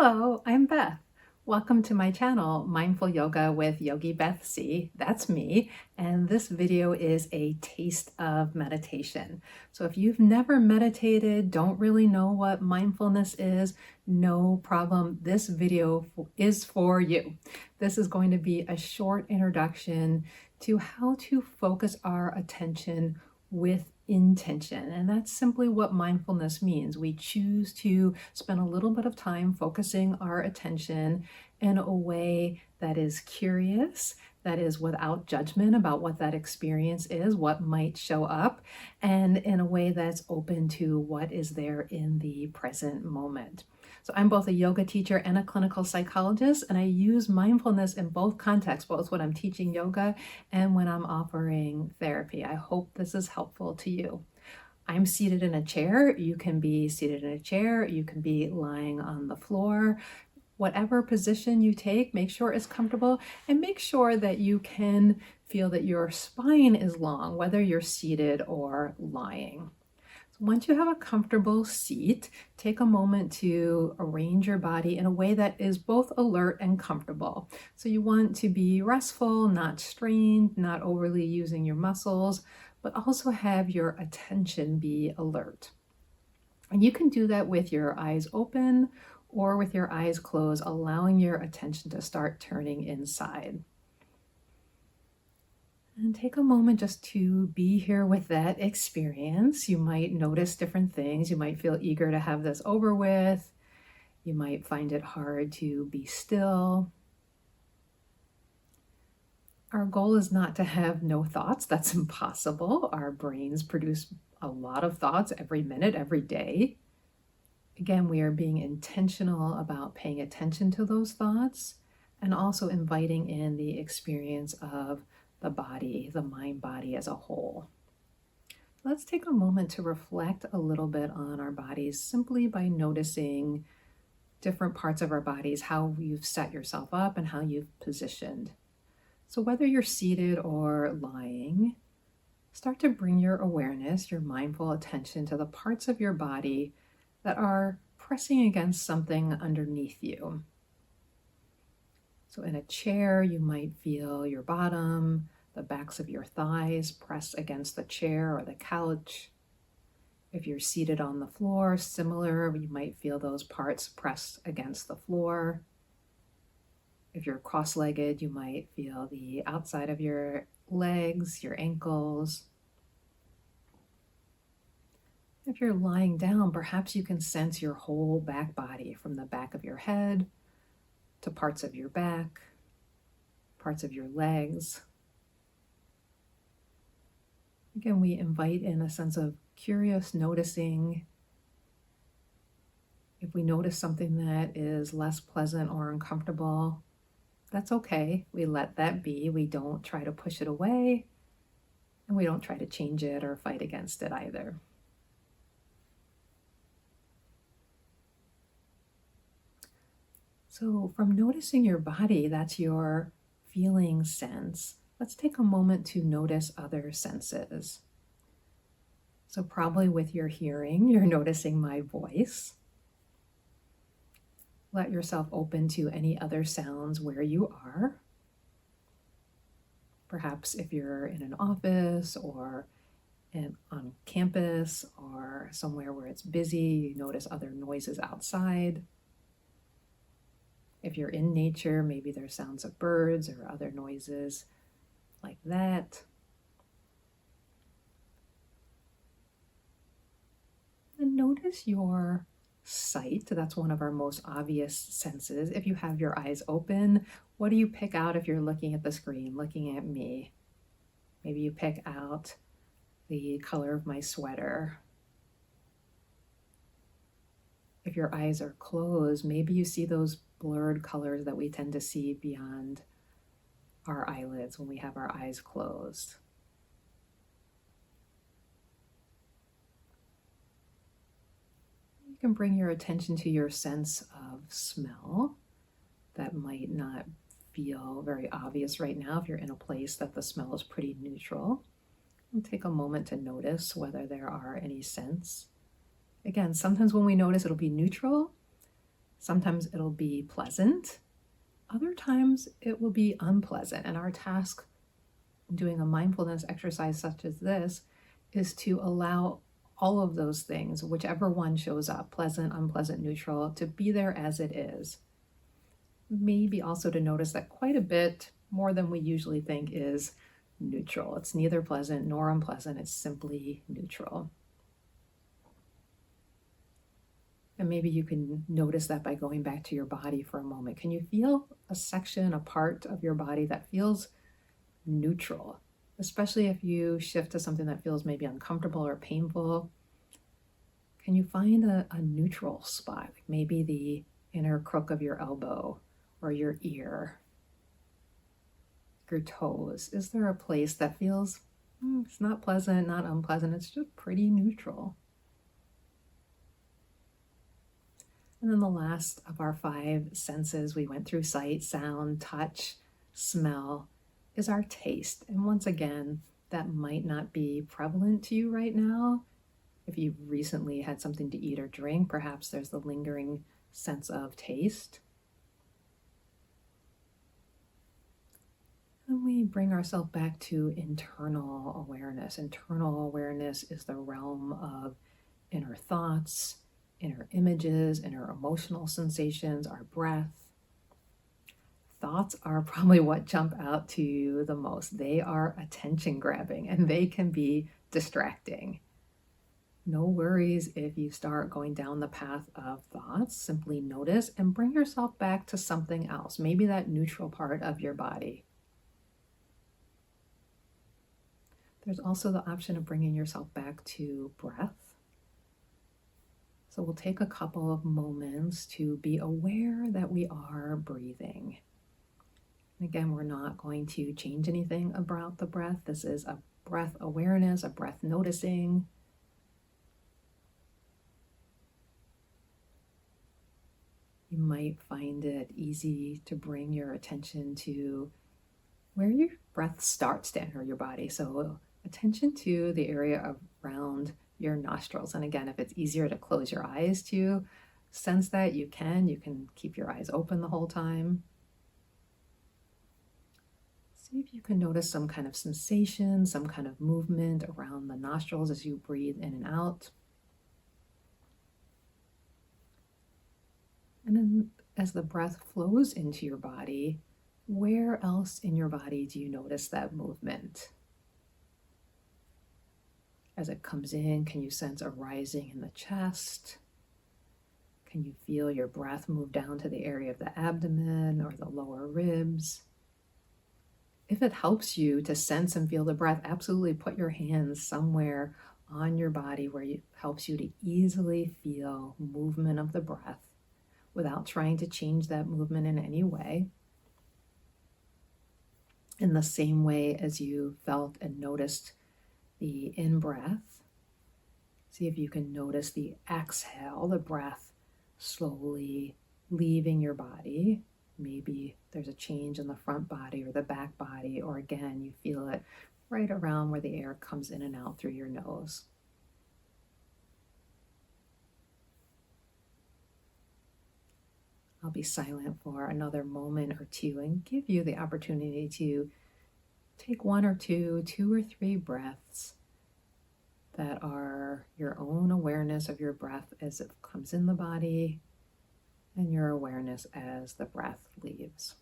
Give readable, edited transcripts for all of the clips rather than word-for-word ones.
Hello, I'm Beth. Welcome to my channel, Mindful Yoga with YogiBethC. That's me, and this video is a taste of meditation. So if you've never meditated, don't really know what mindfulness is, no problem. This video is for you. This is going to be a short introduction to how to focus our attention with intention. And that's simply what mindfulness means. We choose to spend a little bit of time focusing our attention in a way that is curious, that is without judgment about what that experience is, what might show up, and in a way that's open to what is there in the present moment. So I'm both a yoga teacher and a clinical psychologist, and I use mindfulness in both contexts, both when I'm teaching yoga and when I'm offering therapy. I hope this is helpful to you. I'm seated in a chair. You can be seated in a chair. You can be lying on the floor. Whatever position you take, make sure it's comfortable and make sure that you can feel that your spine is long, whether you're seated or lying. Once you have a comfortable seat, take a moment to arrange your body in a way that is both alert and comfortable. So you want to be restful, not strained, not overly using your muscles, but also have your attention be alert. And you can do that with your eyes open or with your eyes closed, allowing your attention to start turning inside. And take a moment just to be here with that experience. You might notice different things. You might feel eager to have this over with. You might find it hard to be still. Our goal is not to have no thoughts. That's impossible. Our brains produce a lot of thoughts every minute, every day. Again, we are being intentional about paying attention to those thoughts and also inviting in the experience of the body, the mind body as a whole. Let's take a moment to reflect a little bit on our bodies simply by noticing different parts of our bodies, how you've set yourself up and how you've positioned. So whether you're seated or lying, start to bring your awareness, your mindful attention to the parts of your body that are pressing against something underneath you. So in a chair, you might feel your bottom, the backs of your thighs press against the chair or the couch. If you're seated on the floor, similar, you might feel those parts pressed against the floor. If you're cross-legged, you might feel the outside of your legs, your ankles. If you're lying down, perhaps you can sense your whole back body from the back of your head to parts of your back, parts of your legs. Again, we invite in a sense of curious noticing. If we notice something that is less pleasant or uncomfortable, that's okay. We let that be. We don't try to push it away, and we don't try to change it or fight against it either. So from noticing your body, that's your feeling sense, let's take a moment to notice other senses. So probably with your hearing, you're noticing my voice. Let yourself open to any other sounds where you are. Perhaps if you're in an office or on campus or somewhere where it's busy, you notice other noises outside. If you're in nature, maybe there's sounds of birds or other noises like that. And notice your sight. That's one of our most obvious senses. If you have your eyes open, what do you pick out if you're looking at the screen, looking at me? Maybe you pick out the color of my sweater. If your eyes are closed, maybe you see those blurred colors that we tend to see beyond our eyelids when we have our eyes closed. You can bring your attention to your sense of smell. That might not feel very obvious right now if you're in a place that the smell is pretty neutral. And take a moment to notice whether there are any scents. Again, sometimes when we notice it'll be neutral, Sometimes it'll be pleasant. Other times it will be unpleasant. And our task in doing a mindfulness exercise such as this is to allow all of those things, whichever one shows up, pleasant, unpleasant, neutral, to be there as it is. Maybe also to notice that quite a bit more than we usually think is neutral. It's neither pleasant nor unpleasant, it's simply neutral. And maybe you can notice that by going back to your body for a moment. Can you feel a section, a part of your body that feels neutral? Especially if you shift to something that feels maybe uncomfortable or painful. Can you find a neutral spot? Like maybe the inner crook of your elbow or your ear, your toes. Is there a place that feels, it's not pleasant, not unpleasant, it's just pretty neutral? And then the last of our 5 senses, we went through sight, sound, touch, smell, is our taste. And once again, that might not be prevalent to you right now. If you recently had something to eat or drink, perhaps there's the lingering sense of taste. And we bring ourselves back to internal awareness. Internal awareness is the realm of inner thoughts, inner images, inner emotional sensations, our breath. Thoughts are probably what jump out to you the most. They are attention grabbing and they can be distracting. No worries if you start going down the path of thoughts. Simply notice and bring yourself back to something else, maybe that neutral part of your body. There's also the option of bringing yourself back to breath. So we'll take a couple of moments to be aware that we are breathing. And again, we're not going to change anything about the breath. This is a breath awareness, a breath noticing. You might find it easy to bring your attention to where your breath starts to enter your body. So attention to the area around your nostrils. And again, if it's easier to close your eyes to sense that, you can keep your eyes open the whole time. See if you can notice some kind of sensation, some kind of movement around the nostrils as you breathe in and out. And then as the breath flows into your body, where else in your body do you notice that movement? As it comes in, can you sense a rising in the chest? Can you feel your breath move down to the area of the abdomen or the lower ribs? If it helps you to sense and feel the breath, absolutely put your hands somewhere on your body where it helps you to easily feel movement of the breath without trying to change that movement in any way. In the same way as you felt and noticed the in-breath, see if you can notice the exhale, the breath slowly leaving your body. Maybe there's a change in the front body or the back body, or again, you feel it right around where the air comes in and out through your nose. I'll be silent for another moment or two and give you the opportunity to take 1 or 2 or 3 breaths that are your own awareness of your breath as it comes in the body and your awareness as the breath leaves.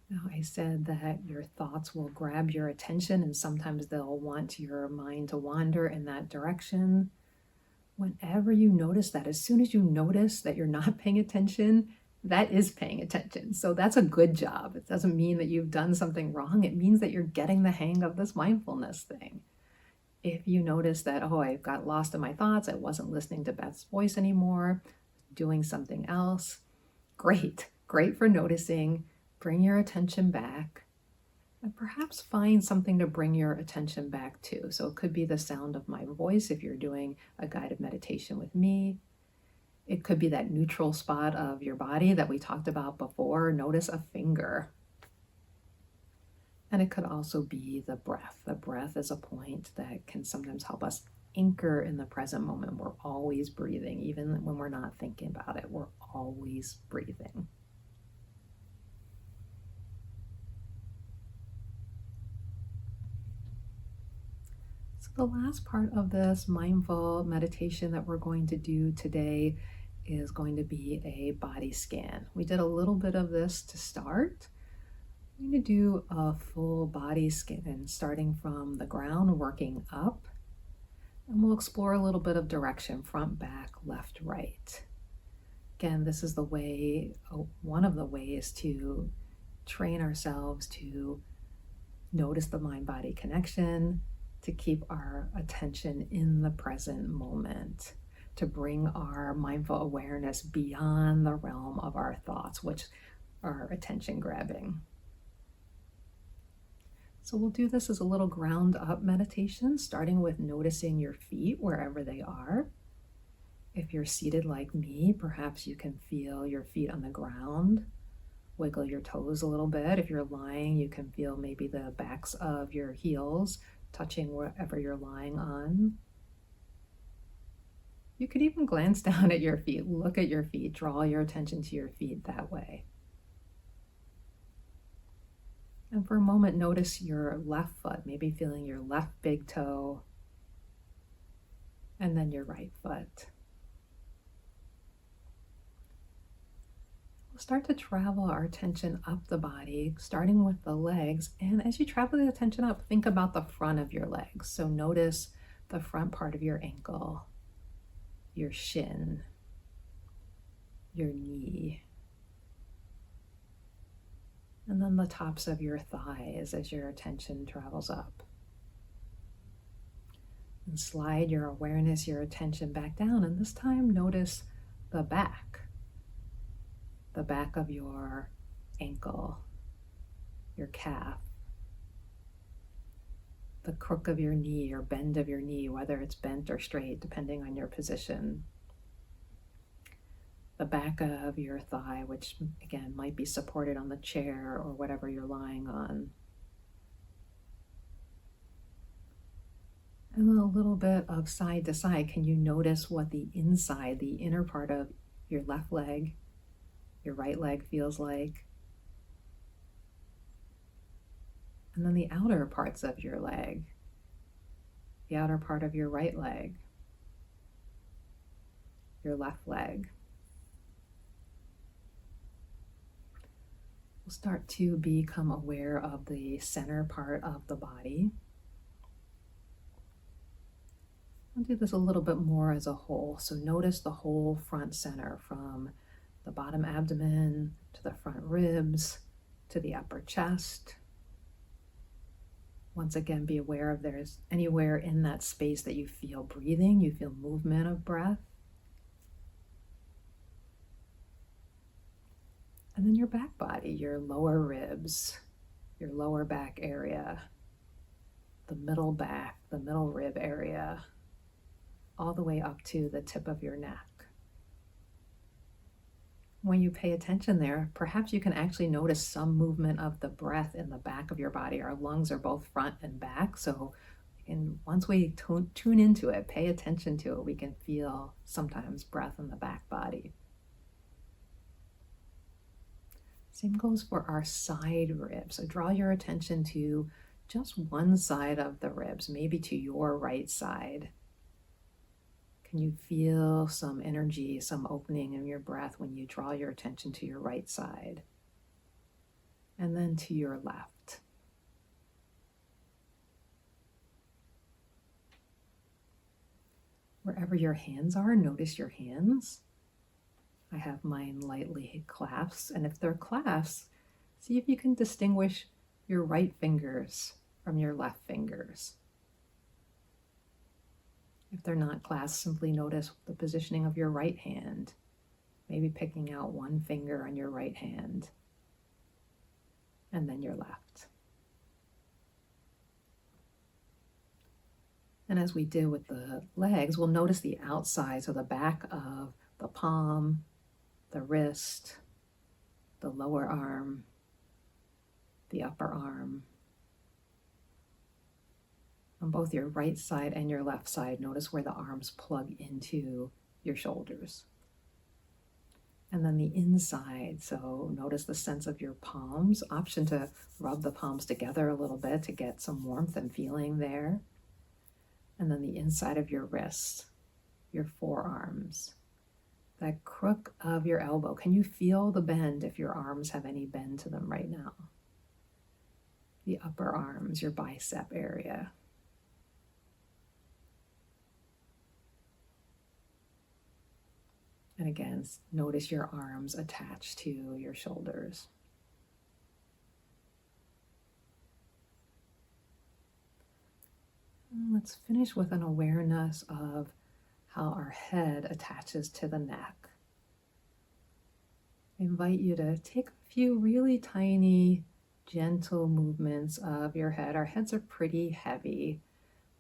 Now, I said that your thoughts will grab your attention and sometimes they'll want your mind to wander in that direction. Whenever you notice that, as soon as you notice that you're not paying attention, that is paying attention. So that's a good job. It doesn't mean that you've done something wrong. It means that you're getting the hang of this mindfulness thing. If you notice that, oh, I got lost in my thoughts, I wasn't listening to Beth's voice anymore, doing something else, great for noticing. Bring your attention back and perhaps find something to bring your attention back to. So it could be the sound of my voice if you're doing a guided meditation with me. It could be that neutral spot of your body that we talked about before. Notice a finger. And it could also be the breath. The breath is a point that can sometimes help us anchor in the present moment. We're always breathing, even when we're not thinking about it. We're always breathing. So the last part of this mindful meditation that we're going to do today is going to be a body scan. We did a little bit of this to start. I'm going to do a full body scan starting from the ground, working up, and we'll explore a little bit of direction, front, back, left, right. Again, this is the way, one of the ways to train ourselves to notice the mind-body connection, to keep our attention in the present moment, to bring our mindful awareness beyond the realm of our thoughts, which are attention grabbing. So we'll do this as a little ground up meditation, starting with noticing your feet wherever they are. If you're seated like me, perhaps you can feel your feet on the ground. Wiggle your toes a little bit. If you're lying, you can feel maybe the backs of your heels touching wherever you're lying on. You could even glance down at your feet, look at your feet, draw your attention to your feet that way. And for a moment, notice your left foot, maybe feeling your left big toe, and then your right foot. We'll start to travel our attention up the body, starting with the legs. And as you travel the attention up, think about the front of your legs. So notice the front part of your ankle, your shin, your knee, and then the tops of your thighs as your attention travels up. And slide your awareness, your attention back down, and this time notice the back of your ankle, your calf, the crook of your knee or bend of your knee, whether it's bent or straight, depending on your position. The back of your thigh, which again might be supported on the chair or whatever you're lying on. And then a little bit of side to side. Can you notice what the inside, the inner part of your left leg, your right leg feels like? And then the outer parts of your leg, the outer part of your right leg, your left leg. We'll start to become aware of the center part of the body. I'll do this a little bit more as a whole. So notice the whole front center, from the bottom abdomen to the front ribs to the upper chest. Once again, be aware if there's anywhere in that space that you feel breathing, you feel movement of breath. And then your back body, your lower ribs, your lower back area, the middle back, the middle rib area, all the way up to the tip of your neck. When you pay attention there, perhaps you can actually notice some movement of the breath in the back of your body. Our lungs are both front and back, so once we tune into it, pay attention to it, we can feel sometimes breath in the back body. Same goes for our side ribs. So draw your attention to just one side of the ribs, maybe to your right side. Can you feel some energy, some opening in your breath when you draw your attention to your right side? And then to your left. Wherever your hands are, notice your hands. I have mine lightly clasped, and if they're clasped, see if you can distinguish your right fingers from your left fingers. If they're not clasped, simply notice the positioning of your right hand, maybe picking out one finger on your right hand, and then your left. And as we did with the legs, we'll notice the outside, so the back of the palm, the wrist, the lower arm, the upper arm. On both your right side and your left side, notice where the arms plug into your shoulders. And then the inside, so notice the sense of your palms. Option to rub the palms together a little bit to get some warmth and feeling there. And then the inside of your wrist, your forearms, that crook of your elbow. Can you feel the bend if your arms have any bend to them right now? The upper arms, your bicep area. And again, notice your arms attached to your shoulders. And let's finish with an awareness of how our head attaches to the neck. I invite you to take a few really tiny, gentle movements of your head. Our heads are pretty heavy.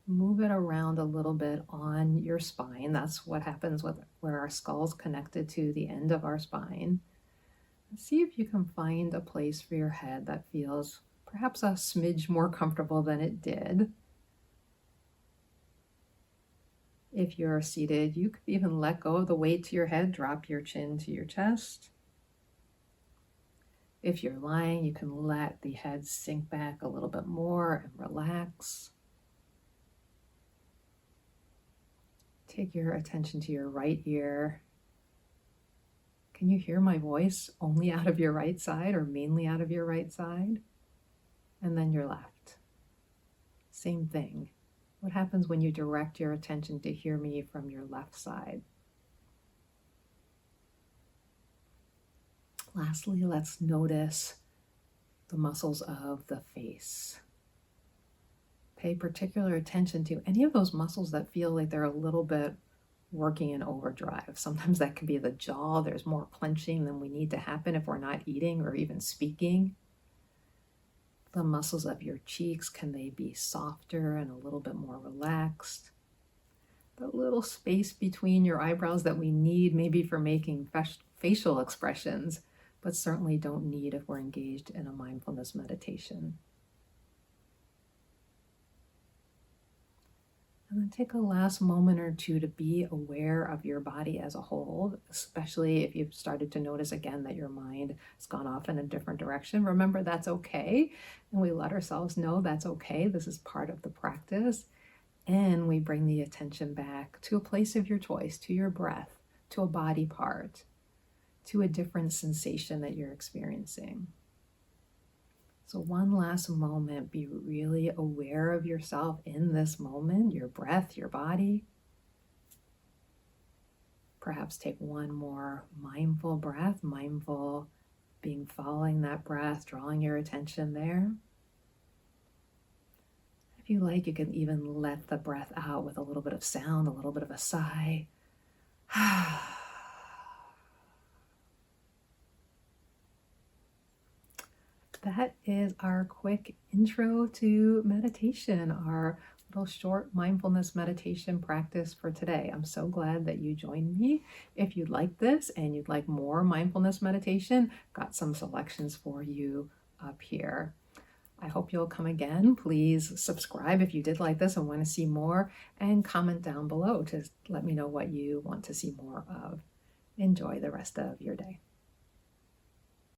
Move it around a little bit on your spine. That's what happens with where our skull's connected to the end of our spine. And see if you can find a place for your head that feels perhaps a smidge more comfortable than it did. If you're seated, you could even let go of the weight to your head, drop your chin to your chest. If you're lying, you can let the head sink back a little bit more and relax. Take your attention to your right ear. Can you hear my voice only out of your right side or mainly out of your right side? And then your left. Same thing. What happens when you direct your attention to hear me from your left side? Lastly, let's notice the muscles of the face. Pay particular attention to any of those muscles that feel like they're a little bit working in overdrive. Sometimes that can be the jaw. There's more clenching than we need to happen if we're not eating or even speaking. The muscles of your cheeks, can they be softer and a little bit more relaxed? The little space between your eyebrows that we need maybe for making facial expressions, but certainly don't need if we're engaged in a mindfulness meditation. And then take a last moment or two to be aware of your body as a whole, especially if you've started to notice again that your mind has gone off in a different direction. Remember, that's okay. And we let ourselves know that's okay. This is part of the practice. And we bring the attention back to a place of your choice, to your breath, to a body part, to a different sensation that you're experiencing. So one last moment, be really aware of yourself in this moment, your breath, your body. Perhaps take one more mindful breath, mindful being following that breath, drawing your attention there. If you like, you can even let the breath out with a little bit of sound, a little bit of a sigh. That is our quick intro to meditation, our little short mindfulness meditation practice for today. I'm so glad that you joined me. If you like this and you'd like more mindfulness meditation, got some selections for you up here. I hope you'll come again. Please subscribe if you did like this and want to see more, and comment down below to let me know what you want to see more of. Enjoy the rest of your day.